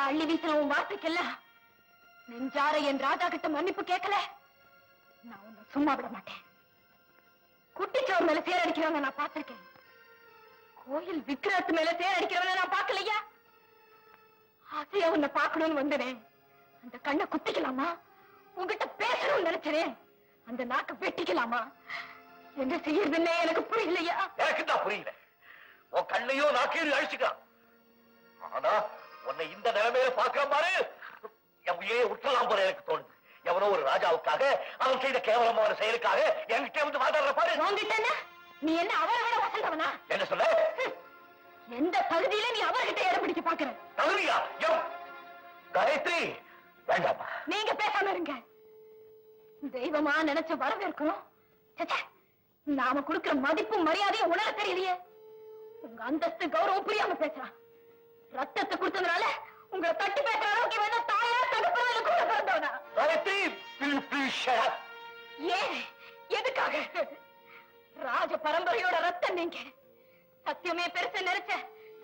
அள்ளி வீசின உன் வார்த்தைக்கெல்லாம் நெஞ்சார என் ராஜா கிட்ட மன்னிப்பு கேட்கல, நான் உன்னை சும்மா விட மாட்டேன். குட்டிச்சோர் மேல சேர் அடிக்கிறவங்க நான் பார்த்திருக்கேன், கோயில் விக்கிரத்து மேல சேர் அடிக்கிறவங்க நான் பார்க்கலையா? ஆசையா உன்னை பார்க்கணும்னு வந்தேன். அந்த கண்ணை குத்திக்கலாமா? உங்ககிட்ட பேசணும்னு நினைச்சேன், அந்த நாக்க வெட்டிக்கலாமா? என்ன செய்யறதுன்னே எனக்கு புரியலையா? எனக்கு தான் புரியல. உன் கண்ணையோ நாக்கையும் அழிச்சுக்கலாம். ஆனா உன்னை இந்த நிலைமையில பார்க்கிற பாரு, எவையே உற்றலாம் போல எனக்கு தோணுது. எவனோ ஒரு ராஜாவுக்காக அவன் செய்த கேவலமான செயலுக்காக என்கிட்ட வந்து வாதாடுற பாரு. வாங்கிட்டேன்னா நீ என்ன அவரை விட வசந்தவனா? என்ன சொல்ல? எந்த தகுதியில நீ அவர்கிட்ட இடம் பிடிக்க பாக்குற? தகுதியா? காயத்ரி வேண்டாமா, நீங்க பேசாம இருங்க. தெய்வமா நினைச்ச வரவேற்கணும், நாம கொடுக்கிற மதிப்பு மரியாதையை உணர தெரியலையே. உங்க அந்தஸ்து கௌரவம் புரியாம பேசுறான். ரத்தத்தை கொடுத்ததுனால உங்களை தட்டி பேசுற அளவுக்கு வேணா தாயா தகப்பனால கூட பிறந்தவனா? ஏன் எதுக்காக? ராஜ பரம்பரையோட ரத்தம் நீங்க. சத்தியமே பெருசு நினைச்ச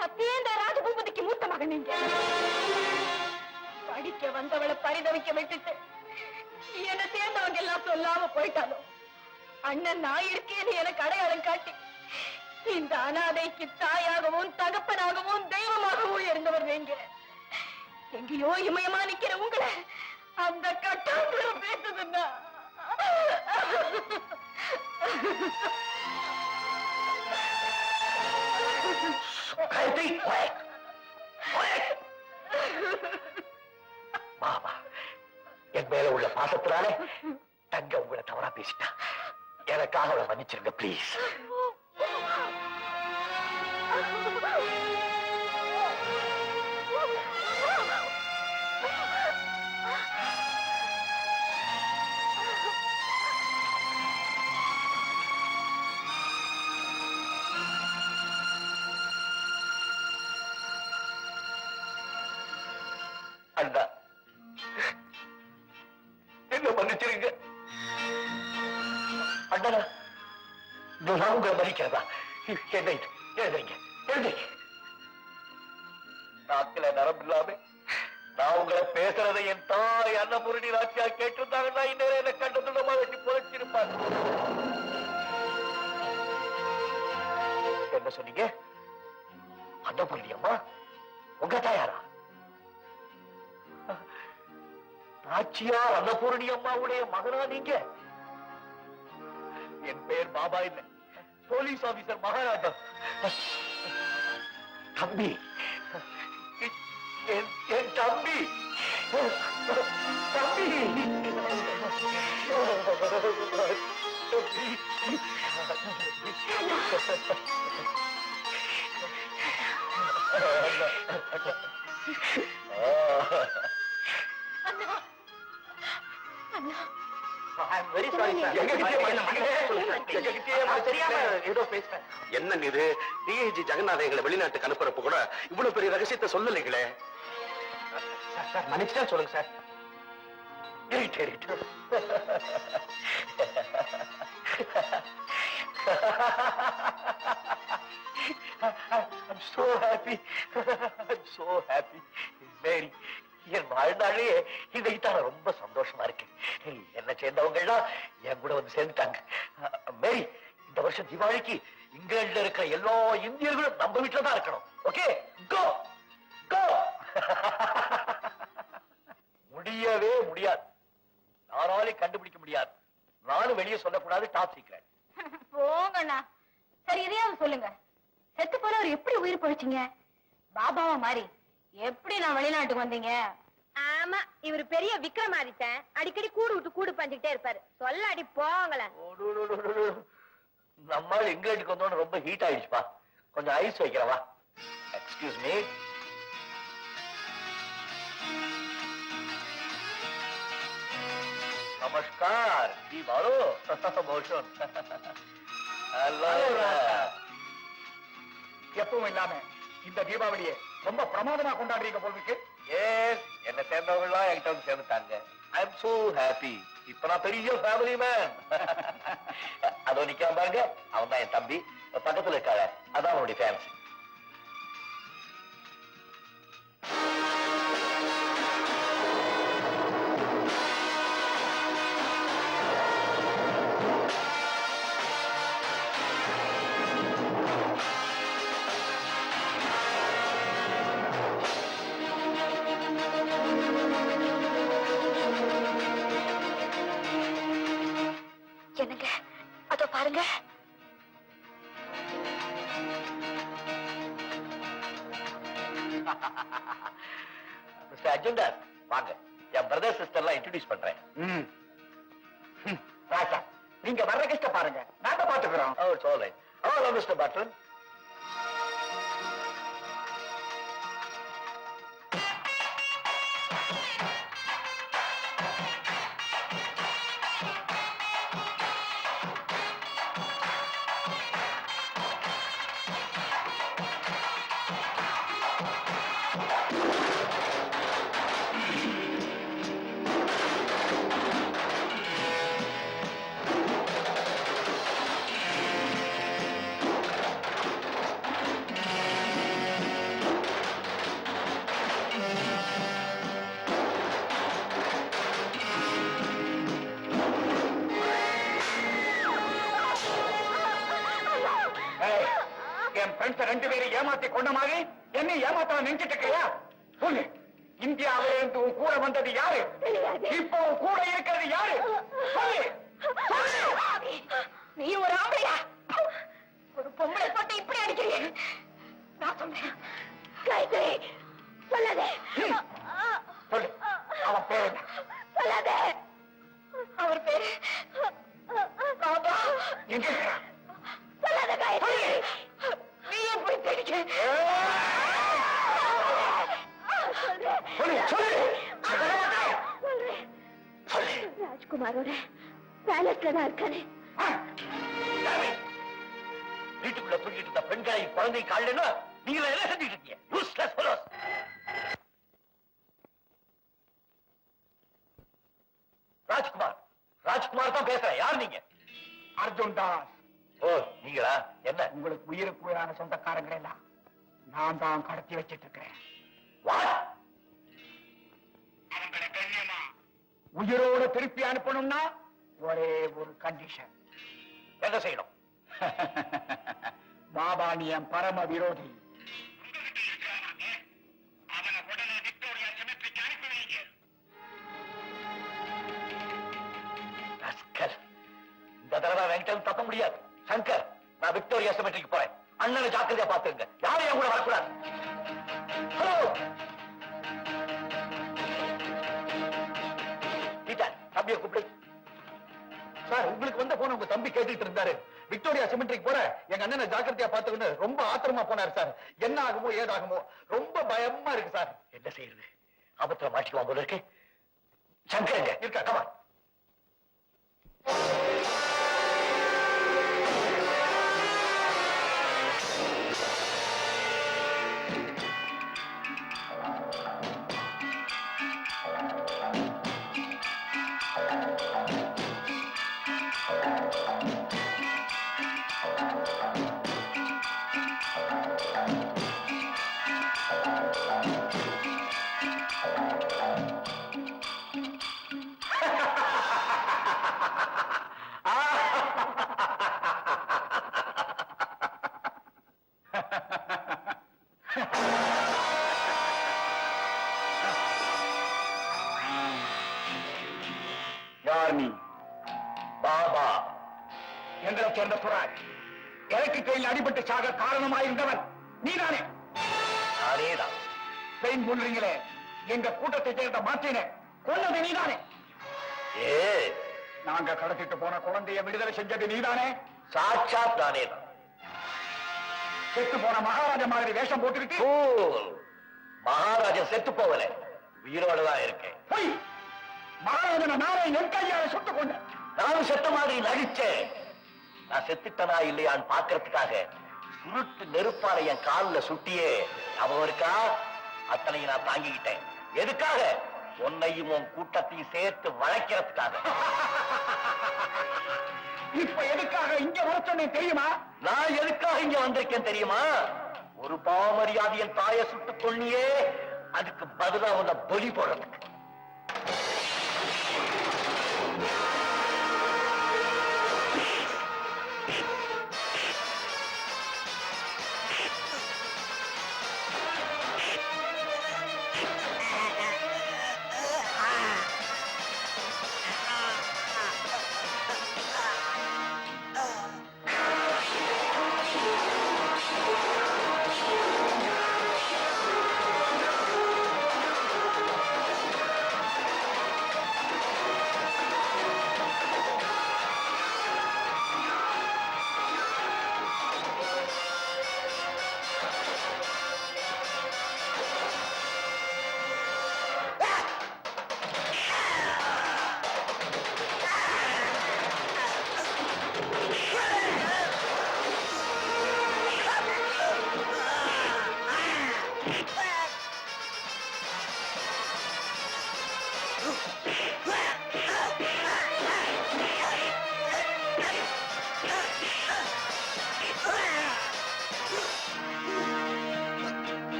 சத்தியேந்திர ராஜபூபதிக்கு மூத்த மகன் நீங்க. படிக்க வந்தவளை பரிதவிக்க விட்டுட்டு என்ன சேர்ந்தவங்க எல்லாம் சொல்லாம போயிட்டாலும் அண்ணன் நான் இருக்கேன்னு எனக்கு அடையாளம் காட்டி இந்த அனாதைக்கு தாயாகவும் தகப்பனாகவும் தெய்வமாகவும் இருந்தவர் நீங்க. எங்கேயோ இமயமா நிக்கிற உங்களை அந்த கட்டாந்திரம் பேசுதுன்னா மாமா என் மேல உள்ள பாசத்தினால தங்க உங்களை தவறா பேசிட்டா. எனக்காக அவளை மன்னிச்சிருங்க பிளீஸ். அண்ணா என்ன மன்னிச்சிருங்க. அண்ணா நான் உங்களை மன்னிக்கிறதா? என்ன இது? எழுதுறீங்க எழுதுறீங்க. நாக்கில நரம்பு இல்லாம நான் உங்களை பேசுறதை என் தாய் அன்னபூரணி ராட்சியா கேட்டிருந்தாங்கன்னா இந்நேரம் என்ன கண்டதுடமா வெட்டி புதைச்சிருப்பாங்க. என்ன சொன்னீங்க? அன்னபூரணி அம்மா உங்க தாயாரா? நாச்சியார் அன்னபூரணி அம்மாவுடைய மகனா நீங்க? என் பெயர் பாபா இல்ல, போலீஸ் ஆபீசர் மகாராஜா. தம்பி, என் தம்பி தம்பி என்ன இது? டிஐஜி ஜெகநாத எங்களை வெளிநாட்டுக்கு அனுப்புறப்ப கூட இவ்வளவு பெரிய ரகசியத்தை சொல்லலைங்களே. மன்னிச்சுட்டா சொல்லுங்க sir. I'm so happy. I'm so happy. Mary, என் வாழ்நாளே இதைத்தான் ரொம்ப சந்தோஷமா இருக்கு. என்ன சேர்ந்தவங்க எல்லாம் என் கூட வந்து சேர்ந்துட்டாங்க. மேரி, இந்த வருஷம் தீபாவளிக்கு இங்கிலாந்துல இருக்கிற எல்லா இந்தியர்களும் நம்ம வீட்டுல தான் இருக்கணும். ஓகே, கோ கோ. முடியவே முடியாது, யாராலே கண்டுபிடிக்க முடியாது. நானும் வெளியே சொல்லக்கூடாது, டாப் சீக்ரெட். போங்கண்ணா. சரி, இதையாவது சொல்லுங்க, செத்து போல அவர் எப்படி உயிர் பழிச்சீங்க? பாபாவா மாதிரி எப்படி நான் வெளிநாட்டுக்கு வந்தீங்க? ஆமா, இவர் பெரிய விக்ரமாதித்தன், அடிக்கடி கூடு விட்டு கூடு பஞ்சுக்கிட்டே இருப்பாரு. சொல்ல அடி போங்களேன். நம்மால் இங்கிலாந்துக்கு வந்தோன்னு ரொம்ப ஹீட் ஆயிடுச்சுப்பா. கொஞ்சம் ஐஸ் வைக்கிறவா. Excuse me. நமஸ்கார். ஜி பாலோ. போஷன். எப்பவும் இல்லாம இந்த தீபாவளியை ரொம்ப பிரமாதமா கொண்டாடுறீங்க போலுக்கு. எஸ், என்ன சேர்ந்தவங்க எல்லாம் என்கிட்ட வந்து சேர்ந்துட்டாங்க. I am so happy. இப்ப நான் பெரிய ஃபேமிலி மேன். அதோ நிக்காம பாருங்க, அவன் தான் என் தம்பி. பக்கத்துல இருக்காங்க, அதான் அவனுடைய ஃபேன்ஸ். மிஸ்டர் அர்ஜுன்தாஸ் வாங்க, என் பிரதர் சிஸ்டர்லாம் இன்ட்ரோடியூஸ் பண்றேன். ராஜா, நீங்க வர்ற கஷ்ட பாருங்க, நாங்க பாத்துக்கிறோம். Oh, it's all right. Hello, Mr. Button. ஏய், என் ஃப்ரெண்ட்ஸ் 2 பேரும் ஏமாத்தி கொண்ட மாதிரி என்ன ஏமாத்த நினைச்சிட்டு இருக்கையா? சொல்லு, இந்தியாவில இருந்து உன் கூட வந்தது யாரு? இப்போ உன் கூட இருக்கிறது யாரு? சொல்லு. நீ ஒரு ஆம்பளையா? ஒரு பொம்பளை போட்டு இப்படி அடிக்கிறீங்க? நான் சொல்றேன், காயத்ரி சொல்லாதே. சொல்லு, அவன் பேர் என்ன? சொல்லாதே. அவர் பேரு பாபா. எங்க இருக்கிறான்? சொல்லாத காயத்ரி. நீ எப்படி தெரிக்க? சொல்லு, சொல்லு. சொல்லு. ராஜ்குமாரோட பேலஸ்ல தான் இருக்காரு. வீட்டுக்குள்ள தூங்கிட்டு இருந்த பெண்களை குழந்தை காலையில நீங்க என்ன செஞ்சுட்டு இருக்கீங்க? Useless fellows. ராஜ்குமார், ராஜ்குமார் தான் பேசுறேன். யார் நீங்க? அர்ஜுன் தாஸ். ஓ, நீங்களா? என்ன உங்களுக்கு உயிருக்கு உயிரான சொந்தக்காரங்க எல்லாம் நான் தான் கடத்தி வச்சிட்டு இருக்கிறேன். What? அவங்களை கண்ணியமா உயிரோட திருப்பி அனுப்பணும்னா ஒரே ஒரு கண்டிஷன். என்ன செய்யணும்? பாபா நீ என் பரம விரோதி. ராஸ்கல், இந்த தடவை வெங்கடம் தப்ப முடியாது. சங்கர், நான் விக்டோரியா சிமெட்ரிக்கு போறேன். அண்ணனை ஜாக்கிரதையா பாத்துங்க. யாரும் என் கூட வரக்கூடாது. ஹலோ பீட்டர், தம்பியை கூப்பிடு. சார், உங்களுக்கு வந்த போன உங்க தம்பி கேட்டுட்டு இருந்தாரு. விக்டோரியா சிமெட்ரிக்கு போற எங்க அண்ணனை ஜாக்கிரதையா பாத்துக்கணும் ரொம்ப ஆத்திரமா போனாரு சார். என்ன ஆகுமோ ஏதாகுமோ ரொம்ப பயமா இருக்கு சார். என்ன செய்யறது? ஆபத்துல மாட்டிக்குவான் போல இருக்கு. சங்கர் எங்க இருக்கா? கமா. யார் நீ? பாபா, எங்களை சேர்ந்த புறாய் எனக்கு கையில் அடிபட்டு சாக காரணமாயிருந்தவன் நீதானே? அதேதான். பெயின் சொல்றீங்களே, எங்க கூட்டத்தை சேர்ந்த மாற்றின கொன்னது நீதானே? ஏ, நாங்க கடத்திட்டு போன குழந்தைய விடுதலை செஞ்சது நீதானே? சாட்சாத் நானேதான். செத்து போன மகாராஜா மாதிரி வேஷம் போட்டுக்கிட்டு மகாராஜன் செத்து போகல, உயிரோடுதான் இருக்கேன். போய் மகாராஜனை நானே என் கையால சுட்டுக் கொண்டேன். நானும் செத்த மாதிரி நடிச்சேன். நான் செத்துட்டனா இல்லையான்னு பாக்குறதுக்காக சுருட்டு நெருப்பால என் காலில் சுட்டியே ஞாபகம் இருக்கா? அத்தனையும் நான் தாங்கிக்கிட்டேன். எதுக்காக? உன்னையும் உன் கூட்டத்தையும் சேர்த்து வளைக்கிறதுக்காக. இப்ப எதுக்காக இங்க வர சொன்னேன் தெரியுமா? நான் எதுக்காக இங்க வந்திருக்கேன் தெரியுமா? ஒரு பாவமரியாதையின் தாயை சுட்டுக் கொள்ளியே, அதுக்கு பதிலா உன்னை பலி போடுறதுக்கு.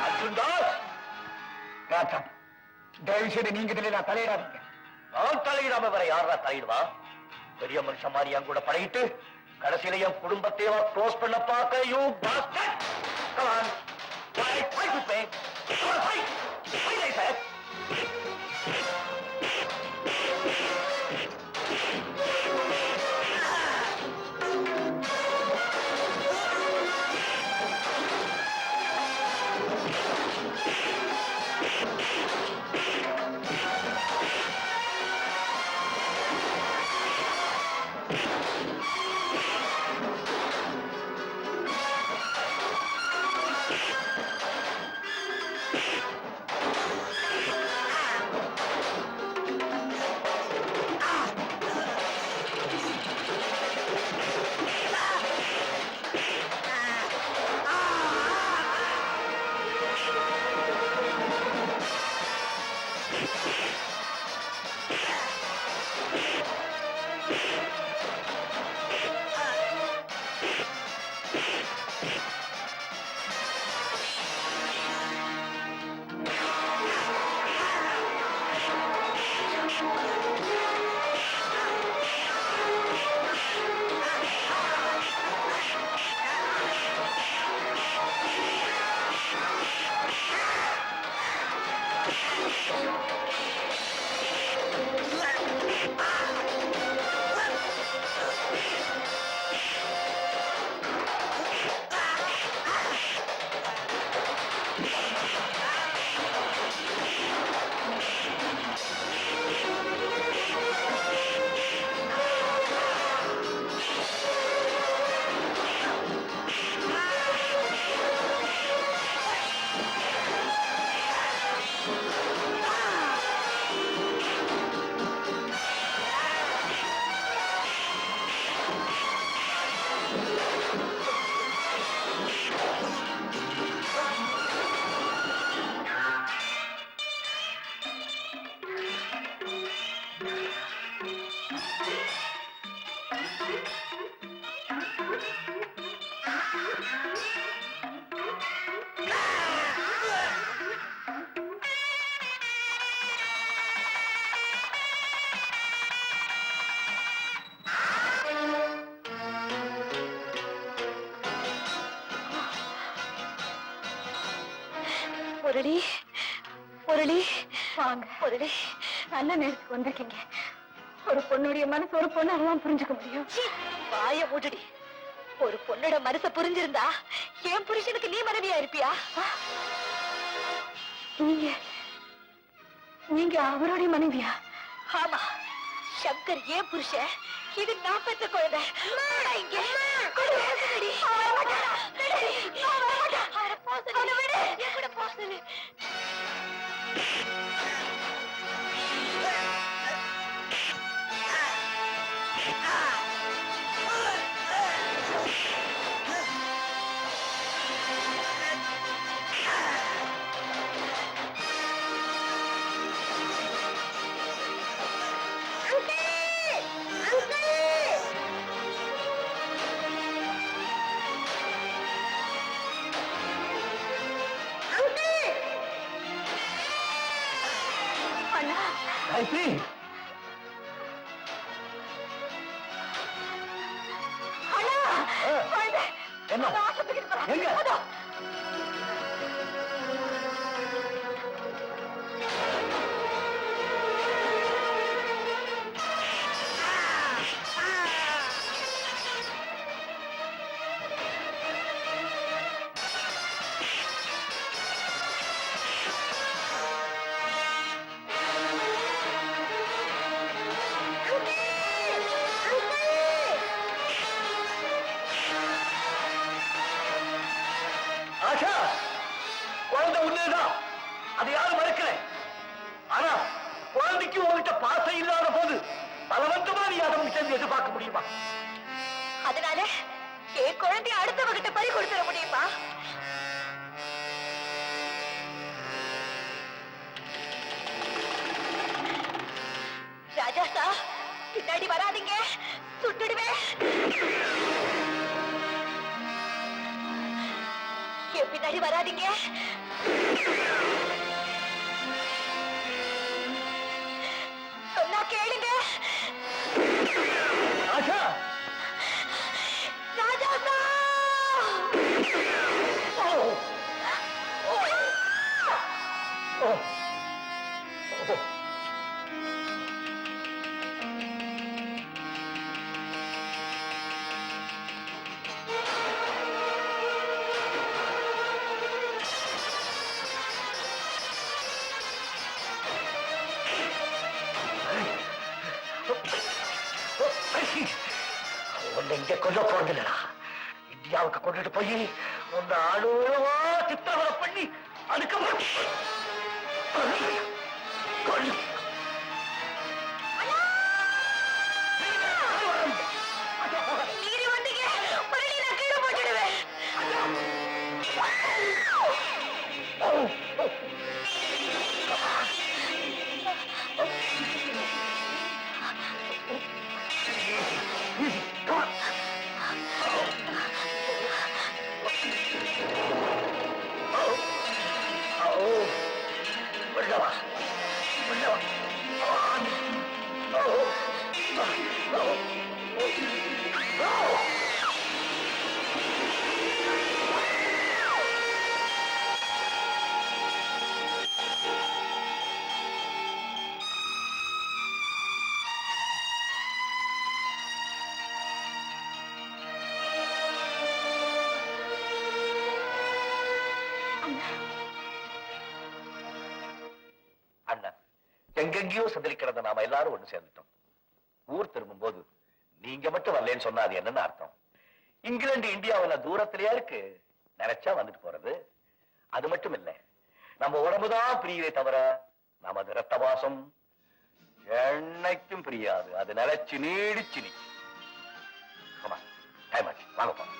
அர்ஜுன் தாஸ், ராஜா, தயவு செய்து நீங்க இதுல தலையிடாதீங்க. நான் தலையிடாம வேற யாரா தலையிடுவா? பெரிய மனுஷன் மாதிரி என் கூட பழகிட்டு கடைசியில என் குடும்பத்தையே க்ளோஸ் பண்ண பார்க்க you bastard. Come on. Fight with me. Come on, fight. Fight, I said. Murali, Murali, வாங்க. முரளி, நல்ல நேரத்துக்கு வந்திருக்கீங்க. ஒரு பொண்ணுடைய மனசு ஒரு பொண்ணாலதான் புரிஞ்சுக்க முடியும். வாய மூடுடி. ஒரு பொண்ணோட மனசை புரிஞ்சிருந்தா என் புருஷனுக்கு நீ மனைவியா இருப்பியா? நீங்க அவருடைய மனைவியா? ஆமா, சங்கர் ஏன் புருஷன், இது நான் பெற்ற குழந்தை. காயத்ரி, என்ன எங்க? ஆஷா, குழந்தை உண்மைதான். அதை யாரும் மறுக்கல. ஆனா குழந்தைக்கு உங்ககிட்ட பாசம் இல்லாத போது பலவந்தமா நீ அதை முடிச்சு எதிர்பார்க்க முடியுமா? அதனால என் குழந்தைய அடுத்தவகிட்ட பறி கொடுத்துட முடியுமா? ராஜா சார், பின்னாடி வராதீங்க, சுட்டுடுவேன். என் பின்னாடி வராதீங்க. சொன்னா கேளுங்க. ராஜா ராஜா சார்! ஓ ஓ உன்னை இங்க கொல்ல போறதில்லடா. இந்தியாவுக்கு கொண்டுட்டு போய் உன்னை அழுவா சித்திரவதை பண்ணி அதுக்கப்புறம் கொல்லு. மீறி வந்தீங்க, உடனே நான் கீழே போட்டுடுவேன். உள்ளவா உள்ளவா. அண்ணா, எங்கெங்கயோ சிதறிக்கிறத நாம எல்லாரும் ஒண்ணு சேர்ந்துட்டோம். ஊர் திரும்பும் போது நீங்க மட்டும் வரலன்னு சொன்னா அது என்னன்னு அர்த்தம்? இங்கிலாந்து இந்தியாவுல தூரத்திலேயே இருக்கு, நினைச்சா வந்துட்டு போறது. அது மட்டும் இல்ல, நம்ம உடம்புதான் பிரியுதே தவிர நமது ரத்த வாசம் என்னைக்கும் பிரியாது. அது நிலைச்சு நீடிச்சு நிற்கும். டைம் ஆச்சு, வாங்க போலாம்.